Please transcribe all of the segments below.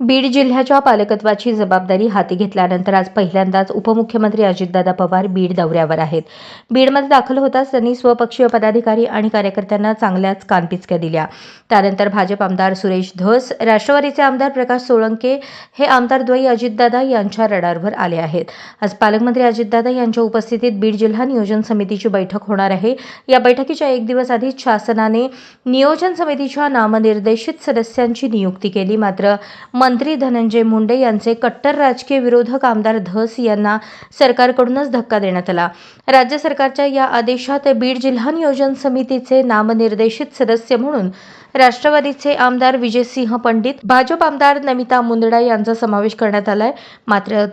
बीड जिल्ह्याच्या पालकत्वाची जबाबदारी हाती घेतल्यानंतर आज पहिल्यांदाच उपमुख्यमंत्री अजितदादा पवार बीड दौऱ्यावर आहेत. बीडमध्ये दाखल होताच त्यांनी स्वपक्षीय पदाधिकारी आणि कार्यकर्त्यांना चांगल्याच कानपिचक्या दिल्या. त्यानंतर भाजप आमदार सुरेश धस, राष्ट्रवादीचे आमदार प्रकाश सोळंके हे आमदारद्वयी अजितदादा यांच्या रडारवर आले आहेत. आज पालकमंत्री अजितदादा यांच्या उपस्थितीत बीड जिल्हा नियोजन समितीची बैठक होणार आहे. या बैठकीच्या एक दिवस आधीच शासनाने नियोजन समितीच्या नामनिर्देशित सदस्यांची नियुक्ती केली. मात्र मंत्री धनंजय मुंडे यांचे कट्टर राजकीय विरोधक आमदार धस यांना सरकारकडूनच धक्का देण्यात आला. राज्य सरकारच्या या आदेशात बीड जिल्हा नियोजन समितीचे नामनिर्देशित सदस्य म्हणून राष्ट्रवादीचे आमदार विजयसिंह पंडित, भाजप आमदार नमिता मुंदडा यांचा समावेश करण्यात आलाय. मात्र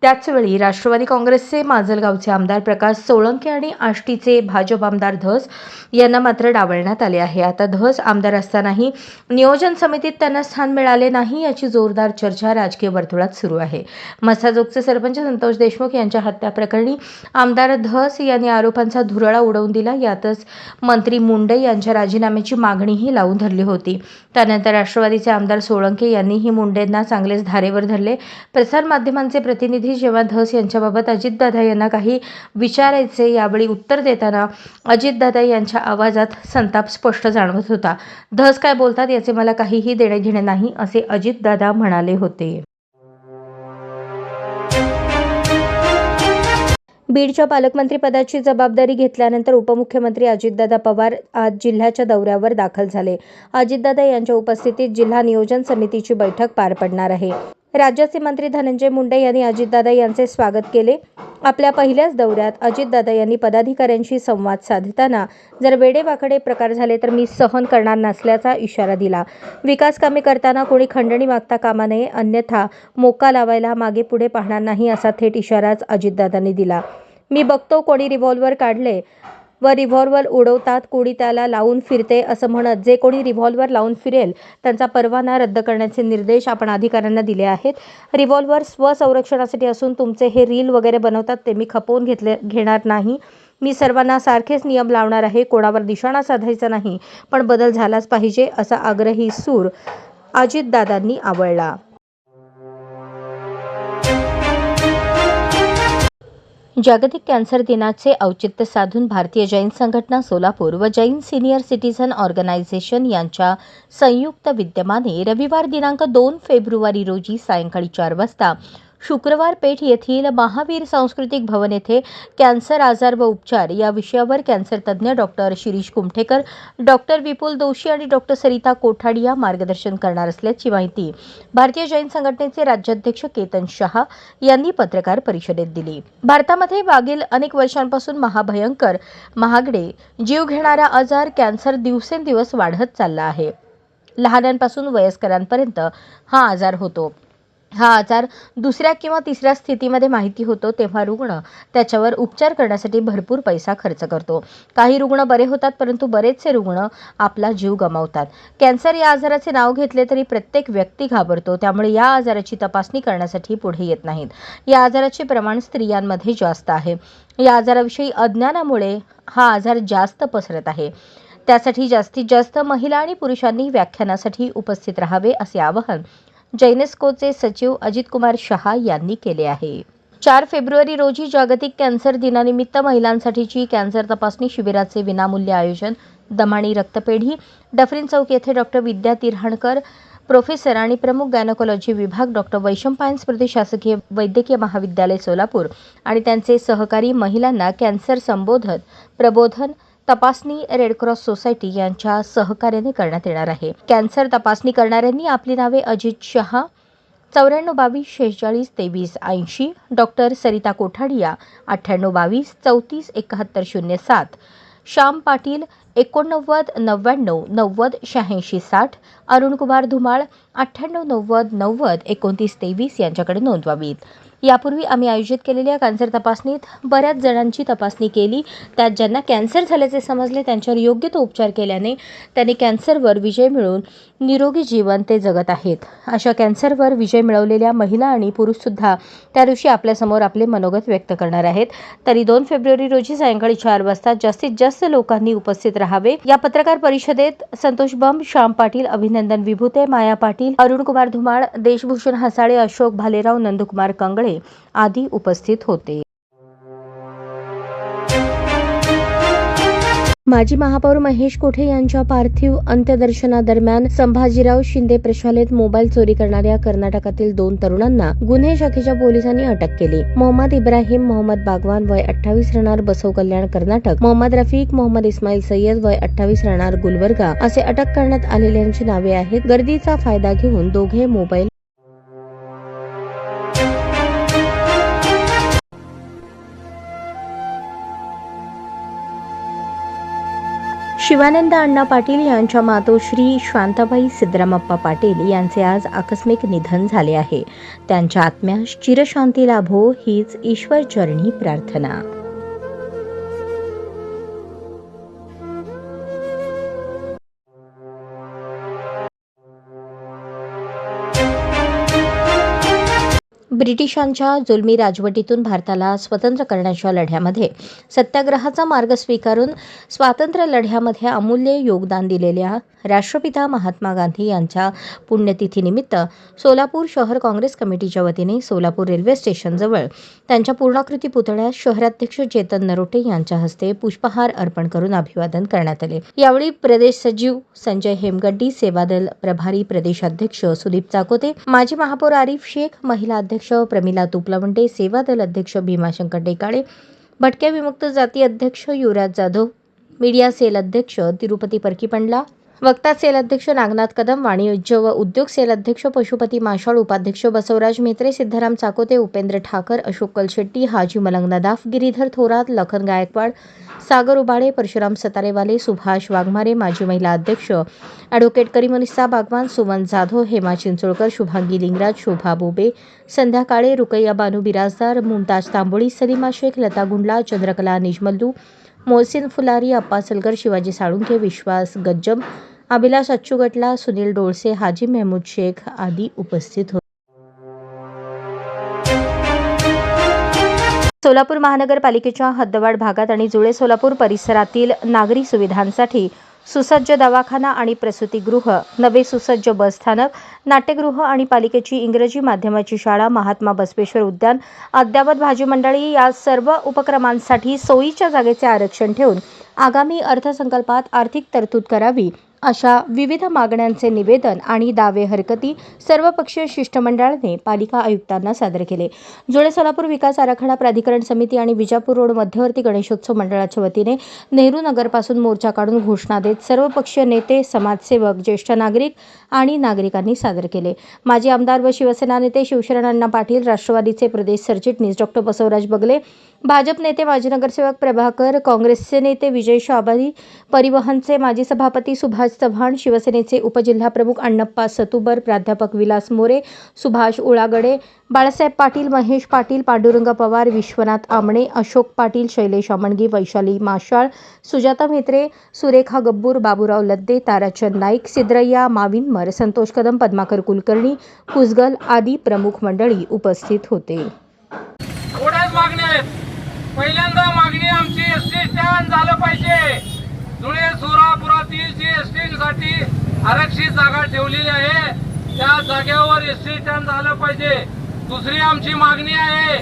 त्याचवेळी राष्ट्रवादी काँग्रेसचे माजलगावचे आमदार प्रकाश सोळंके आणि आष्टीचे भाजप आमदार धस यांना मात्र डावलण्यात आले आहे. आता धस आमदार असतानाही नियोजन समितीत त्यांना स्थान मिळाले नाही याची जोरदार चर्चा राजकीय वर्तुळात सुरू आहे. मसाजोगचे सरपंच संतोष देशमुख यांच्या हत्या प्रकरणी आमदार धस यांनी आरोपांचा धुरळा उडवून दिला. यातच मंत्री मुंडे यांच्या राजीनाम्याची मागणीही लावून धरली होती. त्यानंतर राष्ट्रवादीचे आमदार सोळंके यांनीही मुंडेंना चांगलेच धारेवर धरले. प्रसारमाध्यमांचे प्रतिनिधी जेव्हा धस यांच्याबाबत अजितदादा यांना काही विचारायचे, यावेळी उत्तर देताना अजितदादा यांच्या आवाजात संताप स्पष्ट जाणवत होता. धस काय बोलतात याचे मला काहीही देणे घेणे नाही, असे अजितदादा म्हणाले होते. बीडच्या पालकमंत्रीपदाची जबाबदारी घेतल्यानंतर उपमुख्यमंत्री अजितदादा पवार आज जिल्ह्याच्या दौऱ्यावर दाखल झाले. अजितदादा यांच्या उपस्थितीत जिल्हा नियोजन समितीची बैठक पार पडणार आहे. राज्याचे मंत्री धनंजय मुंडे यांनी अजितदादा यांचे स्वागत केले. आपल्या पहिल्याच दौऱ्यात अजितदादा यांनी पदाधिकाऱ्यांशी संवाद साधताना जर वेडेवाकडे प्रकार झाले तर मी सहन करणार नसल्याचा इशारा दिला. विकास कामे करताना कोणी खंडणी मागता कामा नये, अन्यथा मोका लावायला मागे पुढे पाहणार नाही, असा थेट इशाराच अजितदादांनी दिला. मी बघतो कोणी रिव्हॉल्वर काढले व रिव्हॉल्वर उडवतात, कोणी त्याला लावून फिरते असं म्हणत जे कोणी रिव्हॉल्वर लावून फिरेल त्यांचा परवाना रद्द करण्याचे निर्देश आपण अधिकाऱ्यांना दिले आहेत. रिव्हॉल्वर स्वसंरक्षणासाठी असून तुमचे हे रील वगैरे बनवतात ते मी खपवून घेणार नाही. मी सर्वांना सारखेच नियम लावणार आहे. कोणावर निशाणा साधायचा नाही, पण बदल झालाच पाहिजे, असा आग्रही सूर अजितदादांनी आवळला. जागतिक कॅन्सर दिनाचे औचित्य साधून भारतीय जैन संघटना सोलापूर व जैन सिनियर सिटीझन ऑर्गनायझेशन यांच्या संयुक्त विद्यमाने रविवार दिनांक 2 फेब्रुवारी रोजी सायंकाळी 4 वाजता शुक्रवार पेठ येथील महावीर सांस्कृतिक भवन येथे कॅन्सर आजार व उपचार या विषयावर कॅन्सर तज्ज्ञ डॉक्टर शिरीष कुमठेकर, डॉक्टर विपुल दोशी आणि डॉक्टर सरिता कोठाडिया मार्गदर्शन करणार असल्याची माहिती भारतीय जैन संघटनेचे राज्याध्यक्ष केतन शहा यांनी पत्रकार परिषदेत दिली. भारतामध्ये मागील अनेक वर्षांपासून महाभयंकर, महागडे, जीव घेणारा आजार कॅन्सर दिवसेंदिवस वाढत चालला आहे. लहानांपासून वयस्करांपर्यंत हा आजार होतो. हा आजार दुसऱ्या किंवा तिसऱ्या स्थितीमध्ये माहिती होतो तेव्हा रुग्ण त्याच्यावर उपचार करण्यासाठी भरपूर पैसा खर्च करतो. काही रुग्ण बरे होतात, परंतु बरेचसे रुग्ण आपला जीव गमावतात. कॅन्सर या आजाराचे नाव घेतले तरी प्रत्येक व्यक्ती घाबरतो, त्यामुळे या आजाराची तपासणी करण्यासाठी पुढे येत नाहीत. या आजाराचे प्रमाण स्त्रियांमध्ये जास्त आहे. या आजाराविषयी अज्ञानामुळे हा आजार जास्त पसरत आहे. त्यासाठी जास्तीत जास्त महिला आणि पुरुषांनी व्याख्यानासाठी उपस्थित राहावे, असे आवाहन जैनेस्कोचे सचिव अजित कुमार शहा यांनी केले आहे. 4 फेब्रुवारी रोजी जागतिक कॅन्सर दिनानिमित्त महिलांसाठीची कॅन्सर तपासणी शिबिराचे विनामूल्य आयोजन दमाणी रक्तपेढी, डफरीन चौक येथे डॉक्टर विद्या तिरहणकर, प्रोफेसर आणि प्रमुख गायनेकोलॉजी विभाग डॉक्टर वैशंपायन स्मृती शासकीय वैद्यकीय महाविद्यालय सोलापूर आणि त्यांचे सहकारी महिलांना कॅन्सर संबोधन, प्रबोधन, तपासणी रेडक्रॉस सोसायटी यांच्या सहकार्याने करण्यात येणार आहे. कॅन्सर तपासणी करणाऱ्यांनी आपली नावे अजित शहा 9422 46 23 80, डॉक्टर सरिता कोठाडिया 9822 34 71 07, श्याम पाटील 89 99 90 86 60, अरुणकुमार धुमाळ 98 90 90 29 23 यांच्याकडे नोंदवावीत. यापूर्वी आम्ही आयोजित केलेल्या कॅन्सर तपासणीत बऱ्याच जणांची तपासणी केली. त्यात ज्यांना कॅन्सर झाल्याचे समजले त्यांच्यावर योग्य तो उपचार केल्याने त्यांनी कॅन्सरवर विजय मिळवून निरोगी जीवन ते जगत आहेत. अशा कॅन्सरवर विजय मिळवलेल्या महिला आणि पुरुषसुद्धा त्या दिवशी आपल्यासमोर आपले मनोगत व्यक्त करणार आहेत. तरी 2 फेब्रुवारी रोजी सायंकाळी 4 वाजता जास्तीत जास्त लोकांनी उपस्थित राहावे. या पत्रकार परिषदेत संतोष बंब, श्याम पाटील, अभिनंदन विभूते, माया पाटील, अरुणकुमार धुमाळ, देशभूषण हसाळे, अशोक भालेराव, नंदकुमार कंगळे आदी उपस्थित होते. माजी महापौर महेश कोठे यांच्या पार्थिव अंत्यदर्शनादरम्यान संभाजीराव शिंदे प्रशालेत मोबाईल चोरी करणाऱ्या कर्नाटकातील 2 तरुणांना गुन्हे शाखेच्या पोलिसांनी अटक केली. मोहम्मद इब्राहिम मोहम्मद बागवान वय 28 राहणार बसव कल्याण कर्नाटक, मोहम्मद रफीक मोहम्मद इस्माईल सय्यद वय 28 राहणार गुलबर्गा असे अटक करण्यात आलेल्यांची नावे आहेत. गर्दीचा फायदा घेऊन दोघे मोबाईल शिवानंद अण्णा पाटील यांच्या मातोश्री शांताबाई सिद्धरामप्पा पाटील यांचे आज आकस्मिक निधन झाले आहे. त्यांच्या आत्म्यास चिरशांती लाभो हीच ईश्वरचरणी प्रार्थना. ब्रिटिशांच्या जुलमी राजवटीतून भारताला स्वतंत्र करण्याच्या लढ्यामध्ये सत्याग्रहाचा मार्ग स्वीकारून स्वातंत्र्य लढ्यामध्ये अमूल्य योगदान दिलेल्या राष्ट्रपिता महात्मा गांधी यांच्या पुण्यतिथीनिमित्त सोलापूर शहर काँग्रेस कमिटीच्या वतीने सोलापूर रेल्वे स्टेशनजवळ त्यांच्या पूर्णाकृती पुतळ्यास शहराध्यक्ष चेतन नरोटे यांच्या हस्ते पुष्पहार अर्पण करून अभिवादन करण्यात आले. यावेळी प्रदेश सचिव संजय हेमगड्डी, सेवादल प्रभारी प्रदेशाध्यक्ष सुदीप चाकोते, माजी महापौर आरिफ शेख, महिला अध्यक्ष प्रमिला तुपलवंडे, सेवादल अध्यक्ष भीमाशंकर टेकाळे, भटक्या विमुक्त जाती अध्यक्ष युवराज जाधव, मीडिया सेल अध्यक्ष तिरुपती परकीपंडला, वक्ता सेल अध्यक्ष नागनाथ कदम, वाणिज्य व उद्योग सेल अध्यक्ष पशुपती माशाळ, उपाध्यक्ष बसवराज मेत्रे, सिद्धाराम चाकोते, उपेंद्र ठाकर, अशोक कलशेट्टी, हाजी मलंग नदाफ, गिरीधर थोरात, लखन गायकवाड, सागर उबाळे, परशुराम सतारेवाले, सुभाष वाघमारे, माजी महिला अध्यक्ष ॲडव्होकेट करीमुनिसा बागवान, सुमन जाधव, हेमा चिंचोळकर, शुभांगी लिंगराज, शोभा बोबे, संध्या काळे, रुकैया बानू बिराजदार, मुमताज तांबोळी, सलीमा शेख, लता गुंडला, चंद्रकला निजमल्लू, मोहसिन फुलारी, अप्पा सलगर, शिवाजी साळुंखे, विश्वास गज्जम, अभिलाष अच्चुगटला, सुनील डोळसे, हाजी महमूद शेख आदी उपस्थित होते. सोलापूर महानगरपालिकेच्या हद्दवाढ भागात आणि जुळे सोलापूर परिसरातील नागरी सुविधांसाठी सुसज्ज दवाखाना आणि प्रसूतीगृह, नवे सुसज्ज बसस्थानक, नाट्यगृह आणि पालिकेची इंग्रजी माध्यमाची शाळा, महात्मा बसवेश्वर उद्यान, अद्ययावत भाजी मंडळी या सर्व उपक्रमांसाठी सोयीच्या जागेचे आरक्षण ठेवून आगामी अर्थसंकल्पात आर्थिक तरतूद करावी अशा विविध मागण्यांचे निवेदन आणि दावे हरकती सर्वपक्षीय शिष्टमंडळाने पालिका आयुक्तांना सादर केले. जुळे सोलापूर विकास आराखडा प्राधिकरण समिती आणि विजापूर रोड मध्यवर्ती गणेशोत्सव मंडळाच्या वतीने नेहरू नगरपासून मोर्चा काढून घोषणा देत सर्वपक्षीय नेते, समाजसेवक, ज्येष्ठ नागरिक आणि नागरिकांनी सादर केले. माजी आमदार व शिवसेना नेते शिवशरण अण्णा पाटील, राष्ट्रवादीचे प्रदेश सरचिटणीस डॉ. बसवराज बगले, भाजप नेते माजी नगरसेवक प्रभाकर, काँग्रेसचे नेते विजय शाबादी, परिवहनचे माजी सभापती सुभाष चव्हाण, शिवसेनेचे उपजिल्हाप्रमुख अण्णप्पा सतुबर, प्राध्यापक विलास मोरे, सुभाष उळागडे, बाळासाहेब पाटील, महेश पाटील, पांडुरंग पवार, विश्वनाथ आमणे, अशोक पाटील, शैलेश अमणगी, वैशाली माशाळ, सुजाता म्हेत्रे, सुरेखा गब्बूर, बाबूराव लद्दे, ताराचंद नाईक, सिद्रय्या माविनमर, संतोष कदम, पद्माकर कुलकर्णी, कुसगल आदी प्रमुख मंडळी उपस्थित होते. पहिल्यांदा मागणी आमची एसटी स्टँड झालं पाहिजे. धुळे सोलापुरातील जी एसटीसाठी आरक्षित जागा ठेवलेली आहे त्या जागेवर एसटी स्टँड झालं पाहिजे. दुसरी आमची मागणी आहे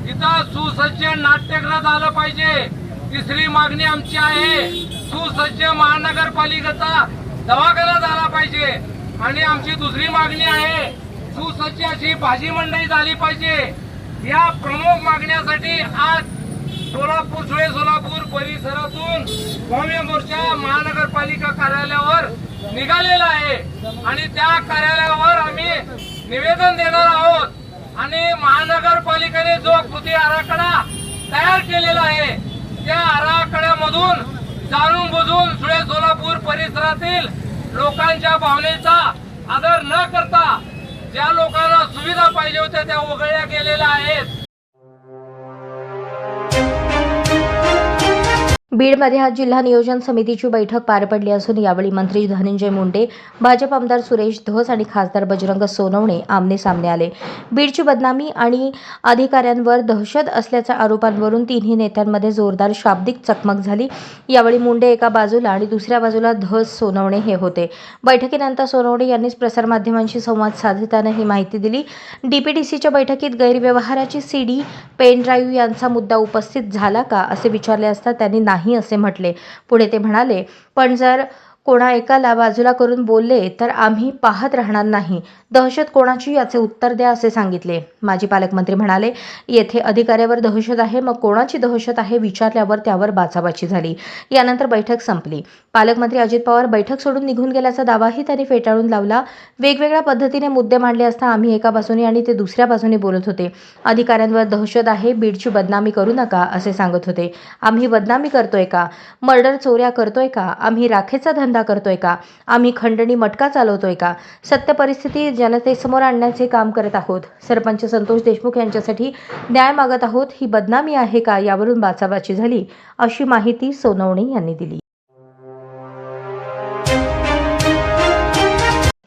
इथं सुसज्ज नाट्यगृह झालं पाहिजे. तिसरी मागणी आमची आहे सुसज्ज महानगरपालिकेचा दवाखाना झाला पाहिजे. आणि आमची दुसरी मागणी आहे सुसज्ज अशी भाजी मंडई झाली पाहिजे. या प्रमुख मागण्यासाठी आज जुळे सोलापूर परिसरातून भव्य मोर्चा महानगरपालिका कार्यालयावर निघालेला आहे आणि त्या कार्यालयावर आम्ही निवेदन देणार आहोत. आणि महानगरपालिकेने जो कृती आराखडा तयार केलेला आहे त्या आराखड्यामधून जाणून बुजून जुळे सोलापूर परिसरातील लोकांच्या भावनेचा आदर न करता ज्या लोकांना सुविधा पाहिजे होत्या त्या वगळल्या गेलेल्या आहेत. बीडमध्ये आज जिल्हा नियोजन समितीची बैठक पार पडली असून यावेळी मंत्री धनंजय मुंडे, भाजप आमदार सुरेश धस आणि खासदार बजरंग सोनवणे आमने सामने आले. बीडची बदनामी आणि अधिकाऱ्यांवर दहशत असल्याच्या आरोपांवरून तिन्ही नेत्यांमध्ये जोरदार शाब्दिक चकमक झाली. यावेळी मुंडे एका बाजूला आणि दुसऱ्या बाजूला धस सोनवणे हे होते. बैठकीनंतर सोनवणे यांनीच प्रसारमाध्यमांशी संवाद साधताना ही माहिती दिली. डीपीडीसीच्या बैठकीत गैरव्यवहाराची सीडी, पेन ड्राईव्ह यांचा मुद्दा उपस्थित झाला का असे विचारले असता त्यांनी नाही असे म्हटले. पुढे ते म्हणाले, पण जर कोणा एकाला बाजूला करून बोलले तर आम्ही पाहत राहणार नाही. दहशत कोणाची याचे उत्तर द्या असे सांगितले. माजी पालकमंत्री म्हणाले, येथे अधिकाऱ्यावर दहशत आहे, मग कोणाची दहशत आहे विचारल्यावर त्यावर बाचाबाची झाली. यानंतर बैठक संपली. पालकमंत्री अजित पवार बैठक सोडून निघून गेल्याचा दावाही त्यांनी फेटाळून लावला. वेगवेगळ्या पद्धतीने मुद्दे मांडले असता आम्ही एका बाजूने आणि ते दुसऱ्या बाजूने बोलत होते. अधिकाऱ्यांवर दहशत आहे, बीडची बदनामी करू नका असे सांगत होते. आम्ही बदनामी करतोय का? मर्डर चोऱ्या करतोय का? आम्ही राखेचा धंदा करतोय का? आम्ही खंडणी मटका चालवतोय का? सत्य परिस्थिती जनतेसमोर आणण्याचे काम करत आहोत. सरपंच संतोष देशमुख यांच्यासाठी न्याय मागत आहोत. ही बदनामी आहे का? यावरून बाचाबाची झाली अशी माहिती सोनवणे यांनी दिली.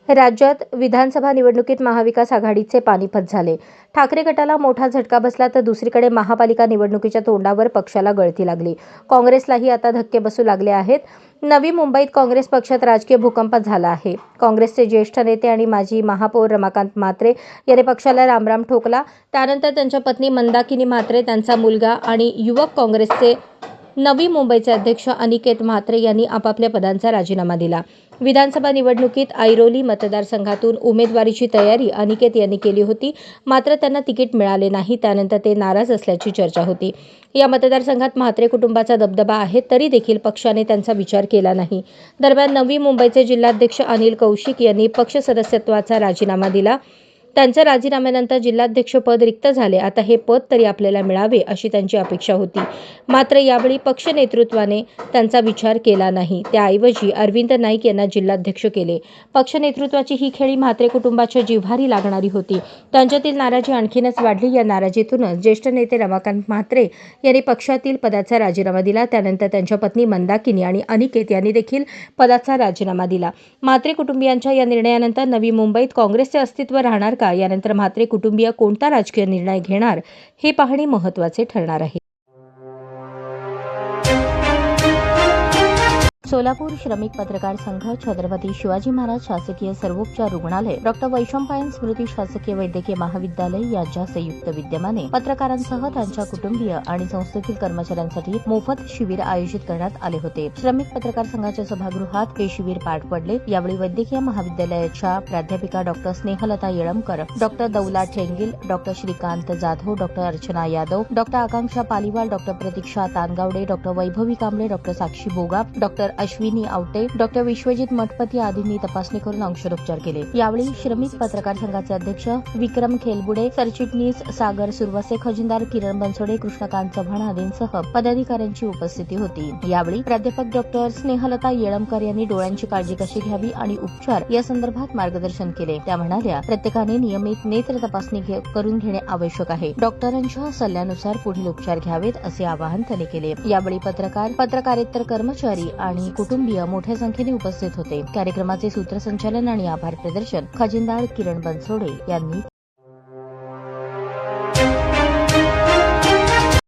राज्यात विधानसभा निवडणुकीत महाविकास आघाडीचे पानिपत झाले. ठाकरे गटाला मोठा झटका बसला तर दुसरीकडे महापालिका निवडणुकीच्या तोंडावर पक्षाला गळती लागली. काँग्रेसलाही आता धक्के बसू लागले आहेत. नवी मुंबईत काँग्रेस पक्षात राजकीय भूकंप झाला आहे. काँग्रेसचे ज्येष्ठ नेते आणि माजी महापौर रमाकांत म्हात्रे यांनी पक्षाला रामराम ठोकला. त्यानंतर त्यांच्या पत्नी मंदाकिनी म्हात्रे, त्यांचा मुलगा आणि युवक काँग्रेसचे नवी मुंबईचे अध्यक्ष अनिकेत म्हात्रे यांनी आपापल्या पदांचा राजीनामा दिला. विधानसभा निवडणुकीत ऐरोली मतदारसंघातून उमेदवारीची तयारी अनिकेत यांनी केली होती, मात्र त्यांना तिकीट मिळाले नाही. त्यानंतर ते नाराज असल्याची चर्चा होती. या मतदारसंघात म्हात्रे कुटुंबाचा दबदबा आहे, तरी देखील पक्षाने त्यांचा विचार केला नाही. दरम्यान नवी मुंबईचे जिल्हाध्यक्ष अनिल कौशिक यांनी पक्ष सदस्यत्वाचा राजीनामा दिला. त्यांच्या राजीनाम्यानंतर जिल्हाध्यक्षपद रिक्त झाले. आता हे पद तरी आपल्याला मिळावे अशी त्यांची अपेक्षा होती. मात्र यावेळी पक्ष नेतृत्वाने त्यांचा विचार केला नाही. त्याऐवजी अरविंद नाईक यांना जिल्हाध्यक्ष केले. पक्ष नेतृत्वाची ही खेळी म्हात्रे कुटुंबाच्या जिव्हारी लागणारी होती. त्यांच्यातील नाराजी आणखीनच वाढली. या नाराजीतूनच ज्येष्ठ नेते रमाकांत म्हात्रे यांनी पक्षातील पदाचा राजीनामा दिला. त्यानंतर त्यांच्या पत्नी मंदाकिनी आणि अनिकेत यांनी देखील पदाचा राजीनामा दिला. म्हात्रे कुटुंबियांच्या या निर्णयानंतर नवी मुंबईत काँग्रेसचे अस्तित्व राहणार का? यानंतर म्हात्रे कुटुंबीय कोणता राजकीय निर्णय घेणार हे पाहणे महत्त्वाचे ठरणार आहे. सोलापूर श्रमिक पत्रकार संघ, छत्रपती शिवाजी महाराज शासकीय सर्वोपचार रुग्णालय, डॉक्टर वैशंपायन स्मृती शासकीय वैद्यकीय महाविद्यालय यांच्या संयुक्त विद्यमाने पत्रकारांसह त्यांच्या कुटुंबीय आणि संस्थेतील कर्मचाऱ्यांसाठी मोफत शिबिर आयोजित करण्यात आले होते. श्रमिक पत्रकार संघाच्या सभागृहात हे शिबिर पार पडले. यावेळी वैद्यकीय महाविद्यालयाच्या प्राध्यापिका doctor Snehalata Yelamkar, doctor Daula Thengil, doctor Shrikant Jadhav, doctor Archana Yadav, doctor Akanksha Paliwal, doctor Pratiksha Tangawade, doctor Vaibhavi Kamble, doctor Sakshi Boga, doctor Ashwini Awate, doctor Vishwajit Mathpati आदींनी तपासणी करून औषधोपचार केले. यावेळी श्रमिक पत्रकार संघाचे अध्यक्ष विक्रम खेलबुडे, सरचिटणीस सागर सुरवसे, खजिनदार किरण बनसोडे, कृष्णकांत चव्हाण आदींसह पदाधिकाऱ्यांची उपस्थिती होती. यावेळी प्राध्यापक डॉक्टर स्नेहलता येळमकर यांनी डोळ्यांची काळजी कशी घ्यावी आणि उपचार या संदर्भात मार्गदर्शन केले. त्या म्हणाल्या, प्रत्येकाने नियमित नेत्र तपासणी करून घेणे आवश्यक आहे. डॉक्टरांच्या सल्ल्यानुसार पुढील उपचार घ्यावेत असे आवाहन त्यांनी केले. यावेळी पत्रकारेतर कर्मचारी आणि कुटुंबीय मोठ्या संख्येने उपस्थित होते. कार्यक्रमाचे सूत्रसंचालन आणि आभार प्रदर्शन खजिनदार किरण बनसोडे यांनी